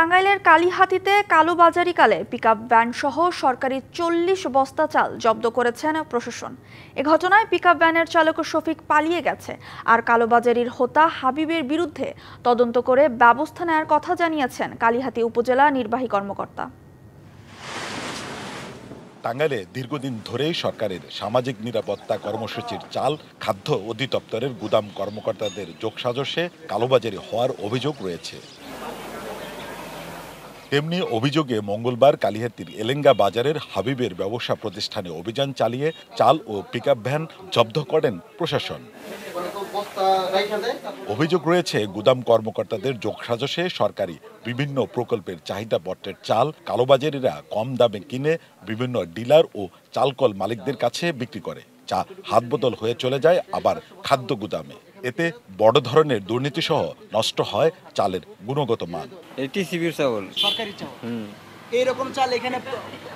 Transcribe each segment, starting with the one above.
টাঙ্গাইলের কালীহাতিতে কালোবাজারিকালে pickup van সহ সরকারি ৪০ বস্তা চাল জব্দ করেছেন প্রশাসন। এ ঘটনায় পিকআপ ভ্যানের চালক শফিক পালিয়ে গেছে, আর কালোবাজারির হোতা হাবিবের বিরুদ্ধে তদন্ত করে ব্যবস্থা নেওয়ার কথা জানিয়েছেন কালীহাতি উপজেলা নির্বাহী কর্মকর্তা। টাঙ্গাইলে দীর্ঘদিন ধরেই সরকারের সামাজিক নিরাপত্তা কর্মসূচির চাল খাদ্য অধিদপ্তরের গুদাম কর্মকর্তাদের যোগসাজশে কালোবাজারি হওয়ার অভিযোগ রয়েছে। তেমনি অভিযোগে মঙ্গলবার কালীহাতির এলেঙ্গা বাজারের হাবিবের ব্যবসা প্রতিষ্ঠানে অভিযান চালিয়ে চাল ও পিকআপ ভ্যান জব্দ করেন প্রশাসন। অভিযোগ রয়েছে গুদাম কর্মকর্তাদের যোগসাজশে সরকারি বিভিন্ন প্রকল্পের চাহিদাপত্রের চাল কালোবাজারিরা কম দামে কিনে বিভিন্ন ডিলার ও চালকল মালিকদের কাছে বিক্রি করে, যা হাতবদল হয়ে চলে যায় আবার খাদ্য গুদামে। এতে বড় ধরনের দুর্নীতি সহ নষ্ট হয় চালের গুণগত মান। সরকারি চাল এইরকম চাল এখানে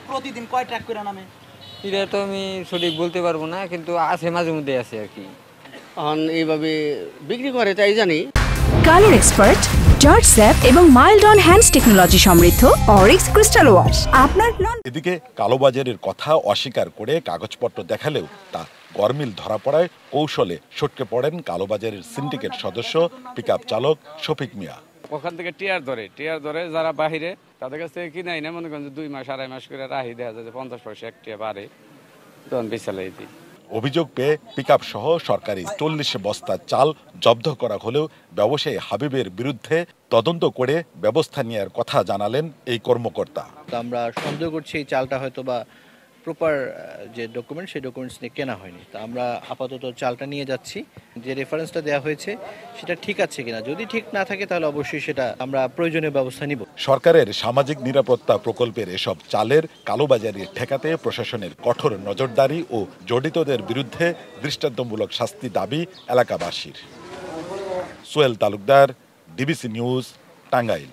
প্রতিদিন কয় ট্রাক করে নামে এটা তো আমি সঠিক বলতে পারবো না, কিন্তু আছে মাঝে মধ্যে আছে আর কি। এইভাবে বিক্রি করে তাই জানি। কালার এক্সপার্ট, জর্জ স্যাপ এবং মাইল্ড অন হ্যান্ডস টেকনোলজি সমৃদ্ধ অরিক্স ক্রিস্টাল ওয়াশ আপনার। এদিকে কালোবাজারের কথা অস্বীকার করে কাগজপত্র দেখালেও তা গরমিল ধরা পড়ায় কৌশলে সটকে পড়েন কালোবাজারের সিন্ডিকেট সদস্য পিকআপ চালক শফিক মিয়া। ওখান থেকে টিয়ার ধরে যারা বাহিরে তাদের কাছ থেকে কিনে আইনে মনে করেন 2 মাস 2.5 মাস করে রাহি দেখা যায় 50 পয়সা এক টিয়া বাড়ে, তখন বেচালাই দিই। অভিযোগ পেয়ে পিকআপ সহ সরকারি 40 বস্তা চাল জব্দ করা হলেও ব্যবসায়ী হাবিবের বিরুদ্ধে তদন্ত করে ব্যবস্থা নেওয়ার কথা জানালেন এই কর্মকর্তা। আমরা সন্দেহ করছি এই চালটা হয়তো বা প্রপার যে ডকুমেন্ট সেই ডকুমেন্টস নিয়ে কেনা হয়নি। তা আমরা আপাতত চালটা নিয়ে যাচ্ছি, যে রেফারেন্সটা দেওয়া হয়েছে সেটা ঠিক আছে কিনা, যদি ঠিক না থাকে তাহলে অবশ্যই সেটা আমরা প্রয়োজনীয় ব্যবস্থা নিব। সরকারের সামাজিক নিরাপত্তা প্রকল্পের এসব চালের কালোবাজারি ঠেকাতে প্রশাসনের কঠোর নজরদারি ও জড়িতদের বিরুদ্ধে দৃষ্টান্তমূলক শাস্তি দাবি এলাকাবাসীর। Sohel Talukdar, DBC news, Tangail.